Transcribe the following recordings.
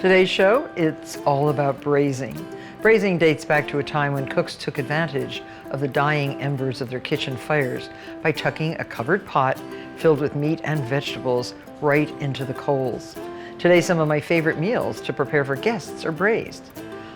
Today's show, it's all about braising. Braising dates back to a time when cooks took advantage of the dying embers of their kitchen fires by tucking a covered pot filled with meat and vegetables right into the coals. Today, some of my favorite meals to prepare for guests are braised.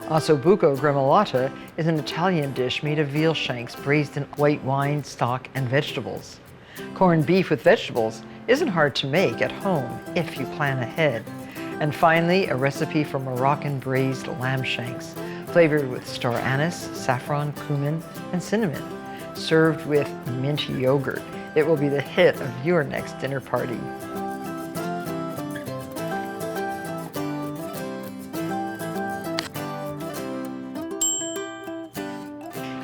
Osso Buco gremolata is an Italian dish made of veal shanks braised in white wine, stock, and vegetables. Corned beef with vegetables isn't hard to make at home if you plan ahead. And finally, a recipe for Moroccan braised lamb shanks, flavored with star anise, saffron, cumin, and cinnamon, served with mint yogurt. It will be the hit of your next dinner party.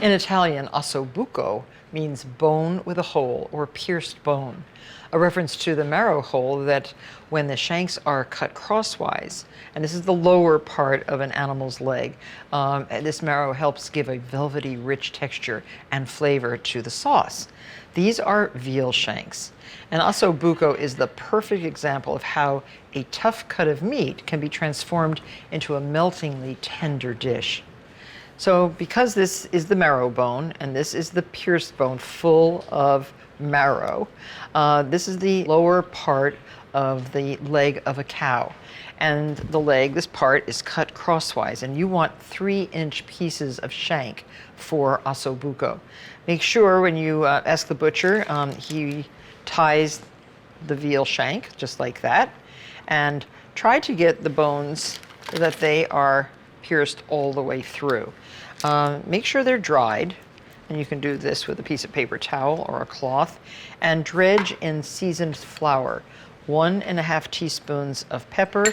In Italian, osso buco means bone with a hole or pierced bone, a reference to the marrow hole that when the shanks are cut crosswise, and this is the lower part of an animal's leg, this marrow helps give a velvety, rich texture and flavor to the sauce. These are veal shanks, and osso buco is the perfect example of how a tough cut of meat can be transformed into a meltingly tender dish. So because this is the marrow bone and this is the pierced bone full of marrow, this is the lower part of the leg of a cow. And the leg, this part, is cut crosswise, and you want 3-inch pieces of shank for osso buco. Make sure when you ask the butcher, he ties the veal shank just like that, and try to get the bones so that they are pierced all the way through. Make sure they're dried, and you can do this with a piece of paper towel or a cloth, and dredge in seasoned flour. 1½ teaspoons of pepper,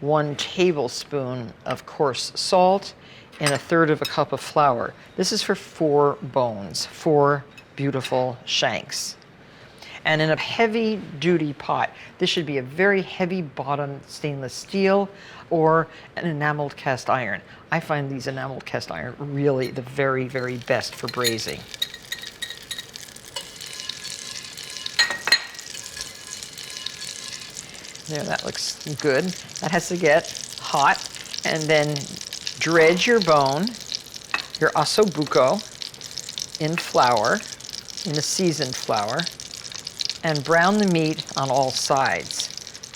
1 tablespoon of coarse salt, and 1/3 cup of flour. This is for 4 bones, 4 beautiful shanks. And in a heavy-duty pot, this should be a very heavy-bottomed stainless steel or an enameled cast iron. I find these enameled cast iron really the very, very best for braising. There, that looks good. That has to get hot. And then dredge your bone, your osso buco, in flour, in the seasoned flour, and brown the meat on all sides,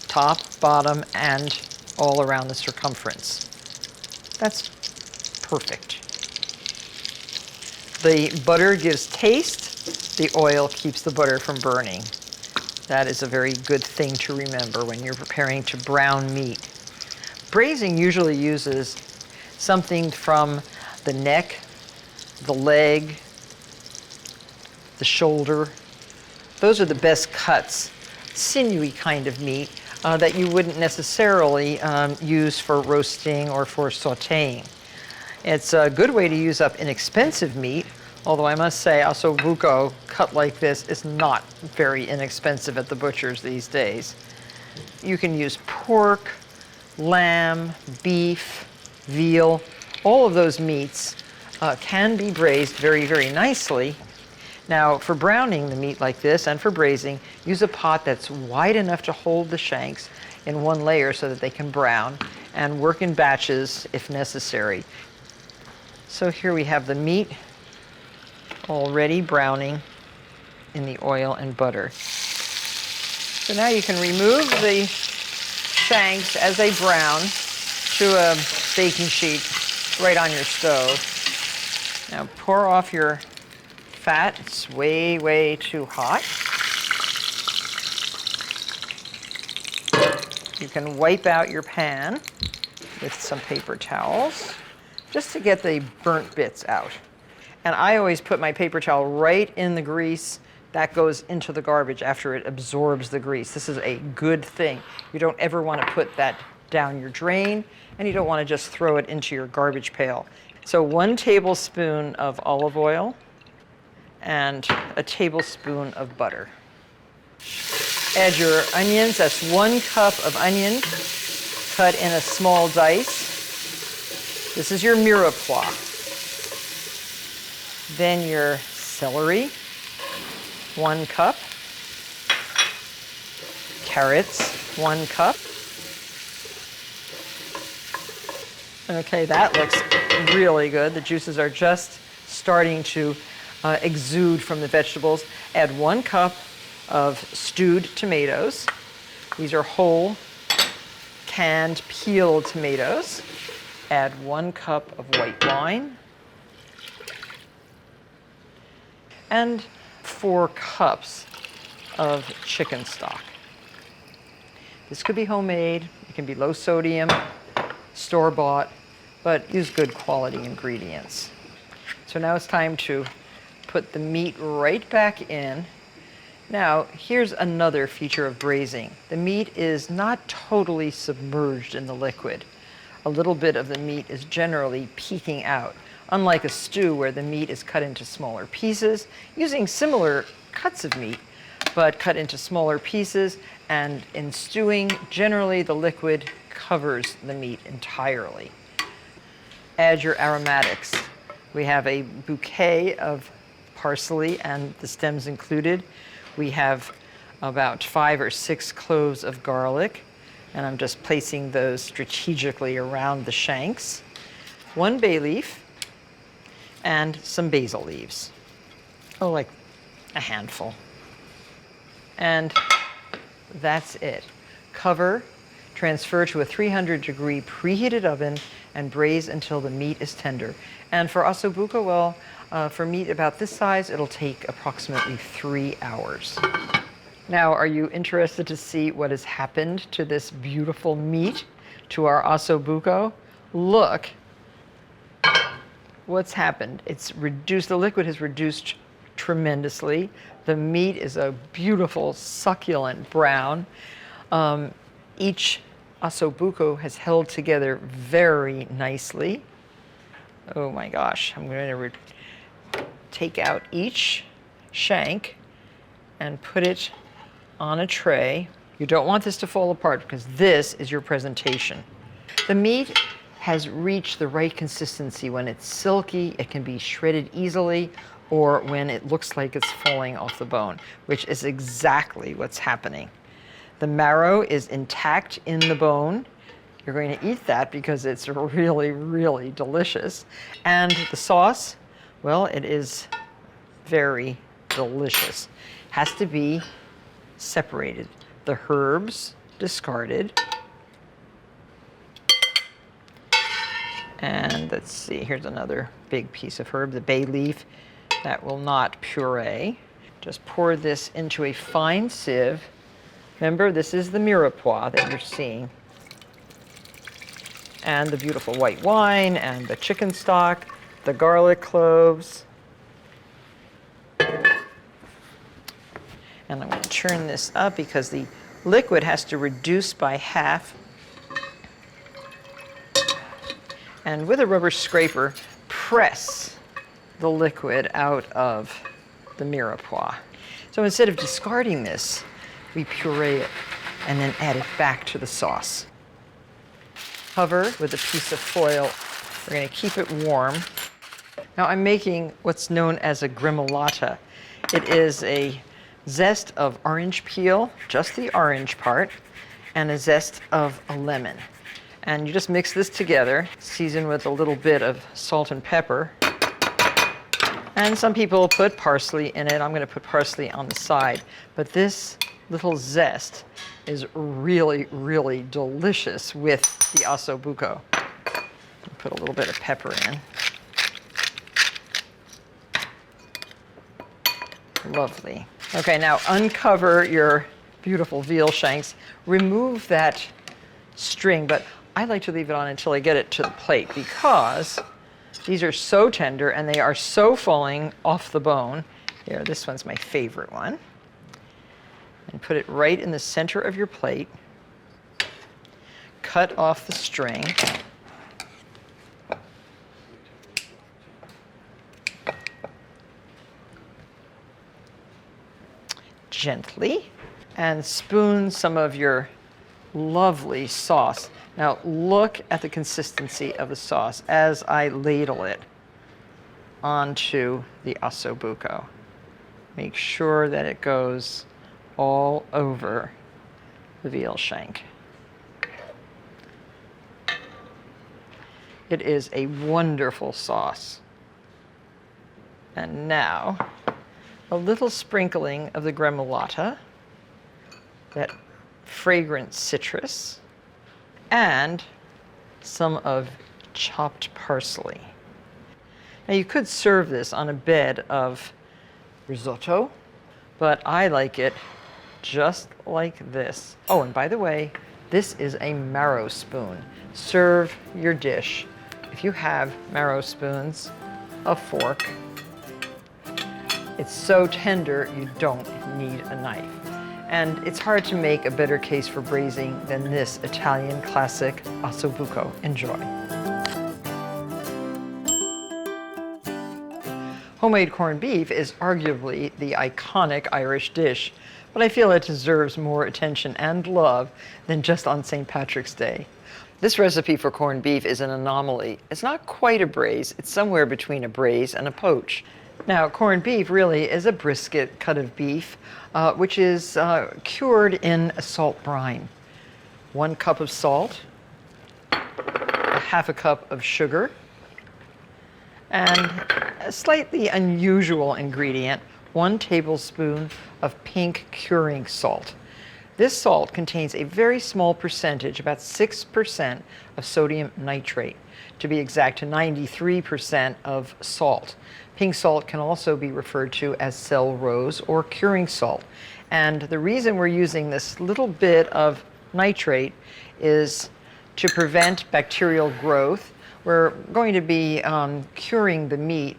top, bottom, and all around the circumference. That's perfect. The butter gives taste. The oil keeps the butter from burning. That is a very good thing to remember when you're preparing to brown meat. Braising usually uses something from the neck, the leg, the shoulder. Those are the best cuts, sinewy kind of meat that you wouldn't necessarily use for roasting or for sautéing. It's a good way to use up inexpensive meat, although I must say osso buco cut like this is not very inexpensive at the butchers these days. You can use pork, lamb, beef, veal. All of those meats can be braised very, very nicely. Now, for browning the meat like this and for braising, use a pot that's wide enough to hold the shanks in one layer so that they can brown, and work in batches if necessary. So here we have the meat already browning in the oil and butter. So now you can remove the shanks as they brown to a baking sheet right on your stove. Now pour off your fat. It's way, way too hot. You can wipe out your pan with some paper towels just to get the burnt bits out. And I always put my paper towel right in the grease. That goes into the garbage after it absorbs the grease. This is a good thing. You don't ever want to put that down your drain, and you don't want to just throw it into your garbage pail. So 1 tablespoon of olive oil, and a tablespoon of butter. Add your onions. That's 1 cup of onion cut in a small dice. This is your mirepoix. Then your celery, 1 cup. Carrots, 1 cup. Okay, that looks really good. The juices are just starting to exude from the vegetables. Add 1 cup of stewed tomatoes. These are whole, canned, peeled tomatoes. Add 1 cup of white wine. And 4 cups of chicken stock. This could be homemade, it can be low sodium, store-bought, but use good quality ingredients. So now it's time to put the meat right back in. Now, here's another feature of braising. The meat is not totally submerged in the liquid. A little bit of the meat is generally peeking out, unlike a stew where the meat is cut into smaller pieces, using similar cuts of meat, but cut into smaller pieces, and in stewing, generally the liquid covers the meat entirely. Add your aromatics. We have a bouquet of parsley and the stems included. We have about 5 or 6 cloves of garlic, and I'm just placing those strategically around the shanks. 1 bay leaf and some basil leaves. Oh, like a handful. And that's it. Cover, transfer to a 300-degree preheated oven, and braise until the meat is tender. And for Osso Buco, well, for meat about this size, it'll take approximately 3 hours. Now, are you interested to see what has happened to this beautiful meat, to our Osso Buco? Look what's happened. It's reduced, the liquid has reduced tremendously. The meat is a beautiful, succulent brown. Each Osso Buco has held together very nicely. Oh my gosh, I'm going to take out each shank and put it on a tray. You don't want this to fall apart because this is your presentation. The meat has reached the right consistency. When it's silky, it can be shredded easily, or when it looks like it's falling off the bone, which is exactly what's happening. The marrow is intact in the bone. You're going to eat that because it's really, really delicious. And the sauce, well, it is very delicious. Has to be separated. The herbs discarded. And let's see, here's another big piece of herb, the bay leaf. That will not puree. Just pour this into a fine sieve. Remember, this is the mirepoix that you're seeing. And the beautiful white wine, and the chicken stock, the garlic cloves. And I'm going to turn this up because the liquid has to reduce by half. And with a rubber scraper, press the liquid out of the mirepoix. So instead of discarding this, we puree it and then add it back to the sauce. Cover with a piece of foil. We're going to keep it warm. Now I'm making what's known as a gremolata. It is a zest of orange peel, just the orange part, and a zest of a lemon. And you just mix this together, season with a little bit of salt and pepper. And some people put parsley in it. I'm going to put parsley on the side. But this little zest is really, really delicious with the Osso Buco. Put a little bit of pepper in. Lovely. Okay, now uncover your beautiful veal shanks. Remove that string, but I like to leave it on until I get it to the plate because these are so tender and they are so falling off the bone. Here, this one's my favorite one. And put it right in the center of your plate. Cut off the string. Gently. And spoon some of your lovely sauce. Now look at the consistency of the sauce as I ladle it onto the Osso Buco. Make sure that it goes all over the veal shank. It is a wonderful sauce. And now, a little sprinkling of the gremolata, that fragrant citrus, and some of chopped parsley. Now you could serve this on a bed of risotto, but I like it just like this. Oh, and by the way, this is a marrow spoon. Serve your dish. If you have marrow spoons, a fork. It's so tender you don't need a knife. And it's hard to make a better case for braising than this Italian classic Osso Buco. Enjoy. Homemade corned beef is arguably the iconic Irish dish, but I feel it deserves more attention and love than just on St. Patrick's Day. This recipe for corned beef is an anomaly. It's not quite a braise, it's somewhere between a braise and a poach. Now, corned beef really is a brisket cut of beef, which is cured in a salt brine. 1 cup of salt, a half a cup of sugar, and a slightly unusual ingredient, 1 tablespoon of pink curing salt. This salt contains a very small percentage, about 6% of sodium nitrate, to be exact, to 93% of salt. Pink salt can also be referred to as cell rose or curing salt. And the reason we're using this little bit of nitrate is to prevent bacterial growth. We're going to be curing the meat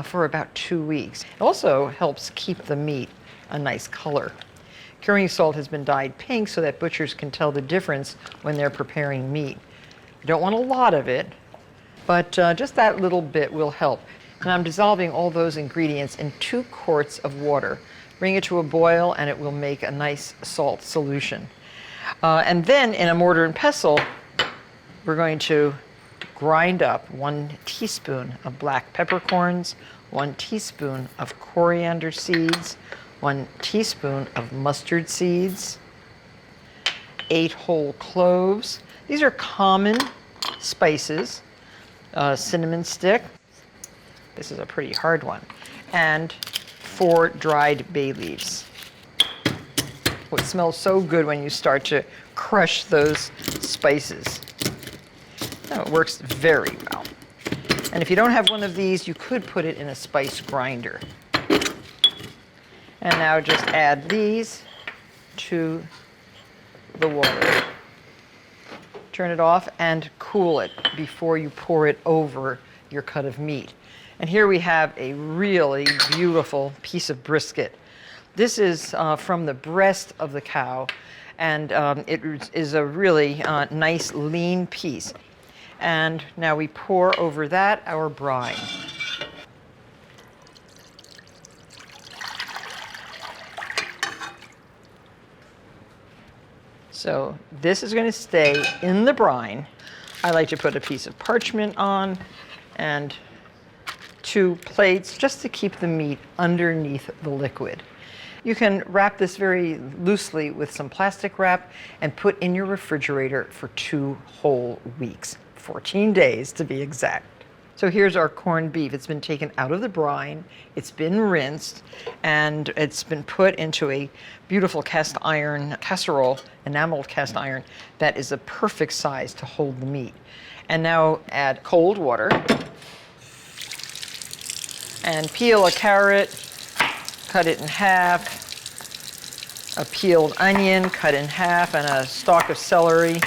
for about 2 weeks. It also helps keep the meat a nice color. Curing salt has been dyed pink so that butchers can tell the difference when they're preparing meat. You don't want a lot of it, but just that little bit will help. And I'm dissolving all those ingredients in 2 quarts of water. Bring it to a boil and it will make a nice salt solution. And then in a mortar and pestle, we're going to grind up 1 teaspoon of black peppercorns, 1 teaspoon of coriander seeds, 1 teaspoon of mustard seeds, 8 whole cloves. These are common spices. Cinnamon stick. This is a pretty hard one. And 4 dried bay leaves. Oh, it smells so good when you start to crush those spices. Oh, it works very well. And if you don't have one of these, you could put it in a spice grinder. And now just add these to the water. Turn it off and cool it before you pour it over your cut of meat. And here we have a really beautiful piece of brisket. This is from the breast of the cow, and it is a really nice lean piece. And now we pour over that our brine. So this is going to stay in the brine. I like to put a piece of parchment on and 2 plates just to keep the meat underneath the liquid. You can wrap this very loosely with some plastic wrap and put in your refrigerator for 2 whole weeks, 14 days to be exact. So here's our corned beef. It's been taken out of the brine, it's been rinsed, and it's been put into a beautiful cast iron casserole, enameled cast iron, that is a perfect size to hold the meat. And now add cold water, and peel a carrot, cut it in half, a peeled onion cut in half, and a stalk of celery.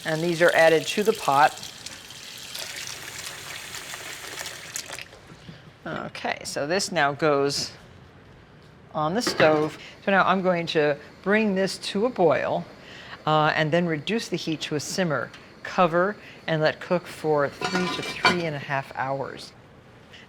And these are added to the pot. Okay, so this now goes on the stove. So now I'm going to bring this to a boil and then reduce the heat to a simmer. Cover and let cook for 3 to 3.5 hours.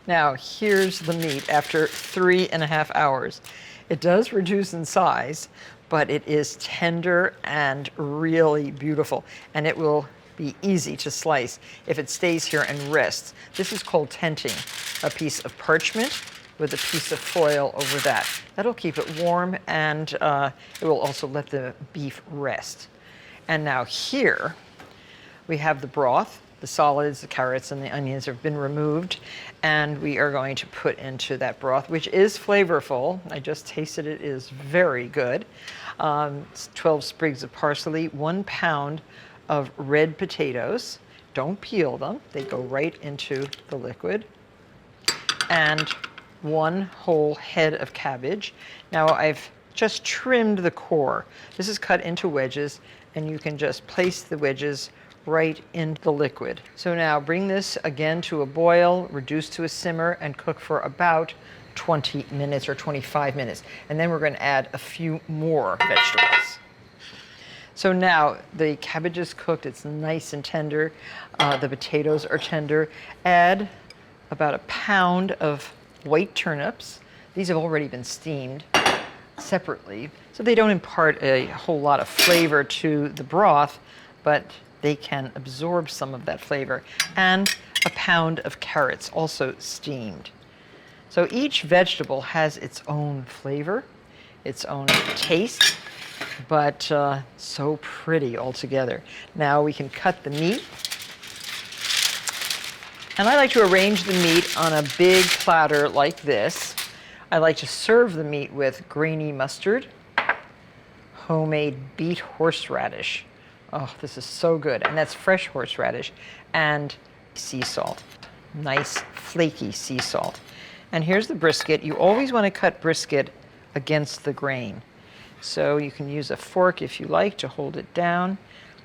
Now here's the meat after 3.5 hours. It does reduce in size, but it is tender and really beautiful, and it will be easy to slice if it stays here and rests. This is called tenting, a piece of parchment with a piece of foil over that. That'll keep it warm, and it will also let the beef rest. And now here, we have the broth. The solids, the carrots and the onions have been removed, and we are going to put into that broth, which is flavorful. I just tasted it, it is very good. 12 sprigs of parsley, 1 pound of red potatoes. Don't peel them, they go right into the liquid. And 1 whole head of cabbage. Now I've just trimmed the core. This is cut into wedges, and you can just place the wedges right in the liquid. So now bring this again to a boil, reduce to a simmer, and cook for about 20 minutes or 25 minutes. And then we're going to add a few more vegetables. So now the cabbage is cooked, it's nice and tender. The potatoes are tender. Add about 1 pound of white turnips. These have already been steamed separately, so they don't impart a whole lot of flavor to the broth, but they can absorb some of that flavor. And 1 pound of carrots, also steamed. So each vegetable has its own flavor, its own taste, but so pretty altogether. Now we can cut the meat. And I like to arrange the meat on a big platter like this. I like to serve the meat with grainy mustard, homemade beet horseradish. Oh, this is so good. And that's fresh horseradish, and sea salt. Nice flaky sea salt. And here's the brisket. You always want to cut brisket against the grain. So you can use a fork if you like to hold it down,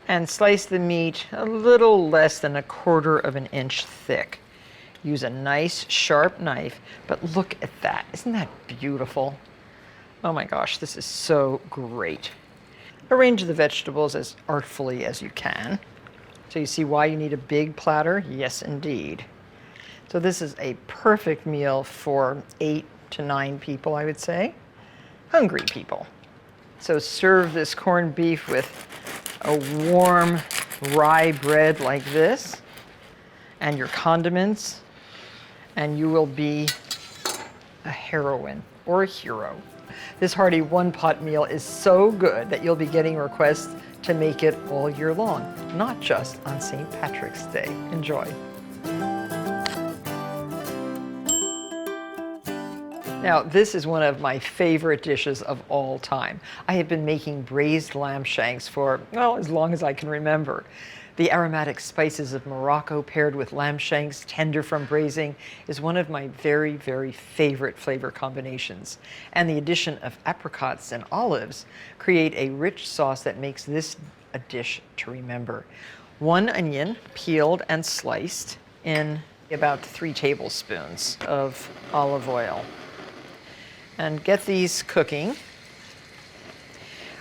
and slice the meat a little less than 1/4 of an inch thick. Use a nice sharp knife, but look at that. Isn't that beautiful? Oh my gosh, this is so great. Arrange the vegetables as artfully as you can. So you see why you need a big platter? Yes, indeed. So this is a perfect meal for 8 to 9 people, I would say. Hungry people. So serve this corned beef with a warm rye bread like this, and your condiments, and you will be a heroine or a hero. This hearty one-pot meal is so good that you'll be getting requests to make it all year long, not just on St. Patrick's Day. Enjoy. Now, this is one of my favorite dishes of all time. I have been making braised lamb shanks for, well, as long as I can remember. The aromatic spices of Morocco paired with lamb shanks, tender from braising, is one of my very, very favorite flavor combinations. And the addition of apricots and olives create a rich sauce that makes this a dish to remember. 1 onion, peeled and sliced, in about 3 tablespoons of olive oil. And get these cooking.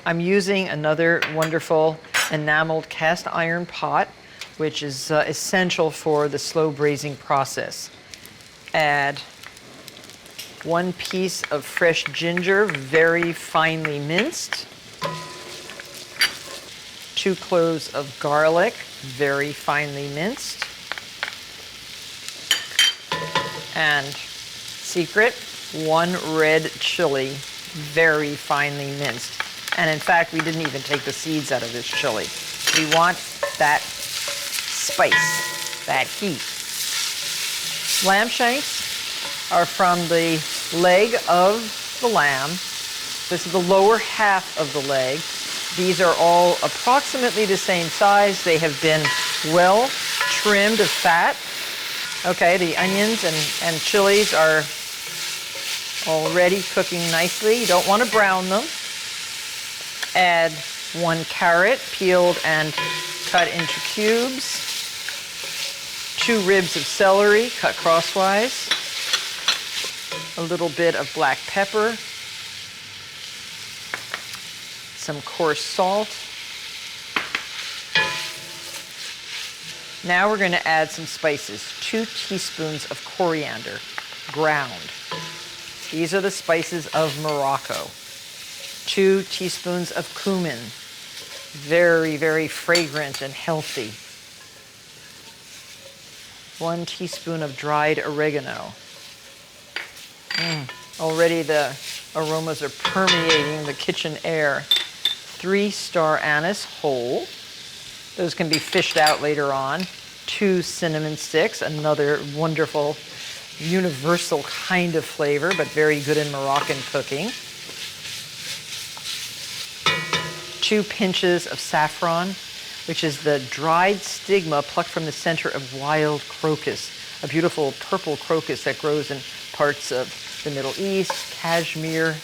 I'm using another wonderful enameled cast iron pot, which is essential for the slow braising process. Add 1 piece of fresh ginger, very finely minced. 2 cloves of garlic, very finely minced. And secret, 1 red chili, very finely minced. And in fact, we didn't even take the seeds out of this chili. We want that spice, that heat. Lamb shanks are from the leg of the lamb. This is the lower half of the leg. These are all approximately the same size. They have been well trimmed of fat. Okay, the onions and chilies are already cooking nicely. You don't want to brown them. Add 1 carrot, peeled and cut into cubes. 2 ribs of celery, cut crosswise. A little bit of black pepper. Some coarse salt. Now we're going to add some spices. 2 teaspoons of coriander, ground. These are the spices of Morocco. 2 teaspoons of cumin, very, very fragrant and healthy. 1 teaspoon of dried oregano. Already the aromas are permeating the kitchen air. 3 star anise whole. Those can be fished out later on. 2 cinnamon sticks, another wonderful universal kind of flavor, but very good in Moroccan cooking. 2 pinches of saffron, which is the dried stigma plucked from the center of wild crocus, a beautiful purple crocus that grows in parts of the Middle East, Kashmir,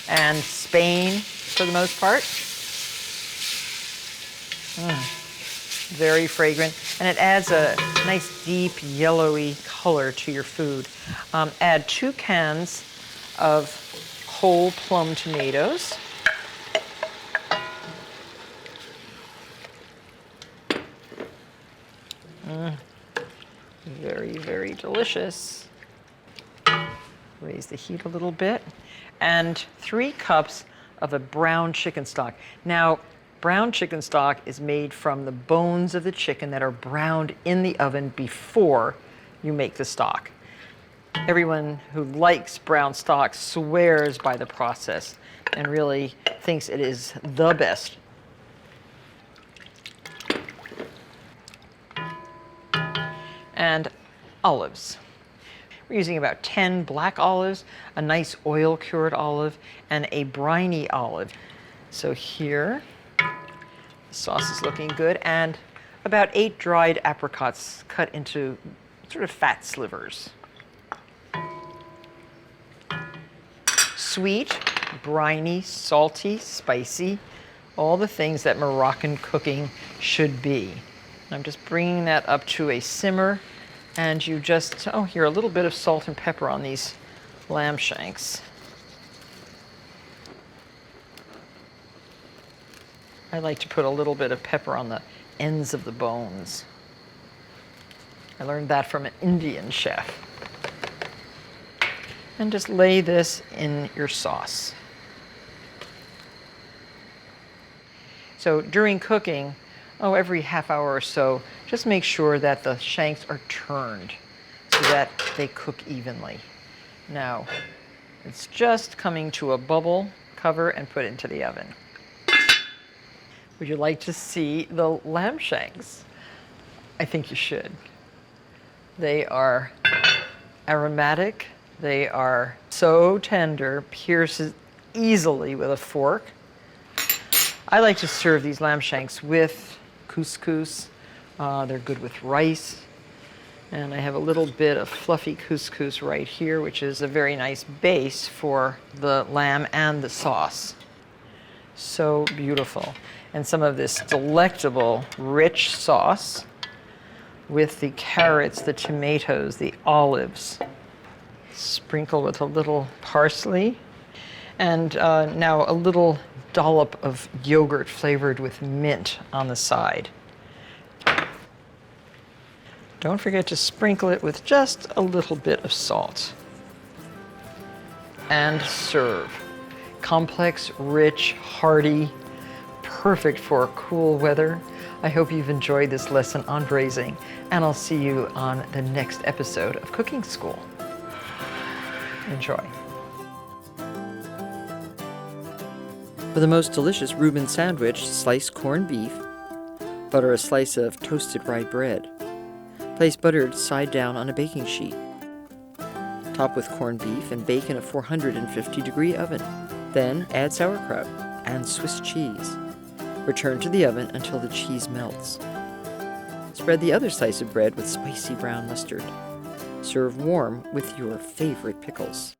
and Spain for the most part. Very fragrant, and it adds a nice deep yellowy color to your food. Add 2 cans of whole plum tomatoes. Very, very delicious. Raise the heat a little bit. And 3 cups of a brown chicken stock. Now, brown chicken stock is made from the bones of the chicken that are browned in the oven before you make the stock. Everyone who likes brown stock swears by the process and really thinks it is the best. And olives. We're using about 10 black olives, a nice oil-cured olive, and a briny olive. So here, the sauce is looking good, and about 8 dried apricots cut into sort of fat slivers. Sweet, briny, salty, spicy, all the things that Moroccan cooking should be. I'm just bringing that up to a simmer, and you just, here, a little bit of salt and pepper on these lamb shanks. I like to put a little bit of pepper on the ends of the bones. I learned that from an Indian chef. And just lay this in your sauce. So during cooking, every half hour or so, just make sure that the shanks are turned so that they cook evenly. Now, it's just coming to a bubble, cover and put into the oven. Would you like to see the lamb shanks? I think you should. They are aromatic. They are so tender, pierces easily with a fork. I like to serve these lamb shanks with couscous. They're good with rice. And I have a little bit of fluffy couscous right here, which is a very nice base for the lamb and the sauce. So beautiful. And some of this delectable, rich sauce with the carrots, the tomatoes, the olives. Sprinkle with a little parsley. And now a little dollop of yogurt flavored with mint on the side. Don't forget to sprinkle it with just a little bit of salt. And serve. Complex, rich, hearty, perfect for cool weather. I hope you've enjoyed this lesson on braising, and I'll see you on the next episode of Cooking School. Enjoy. For the most delicious Reuben sandwich, slice corned beef, butter a slice of toasted rye bread. Place buttered side down on a baking sheet. Top with corned beef and bake in a 450-degree oven. Then add sauerkraut and Swiss cheese. Return to the oven until the cheese melts. Spread the other slice of bread with spicy brown mustard. Serve warm with your favorite pickles.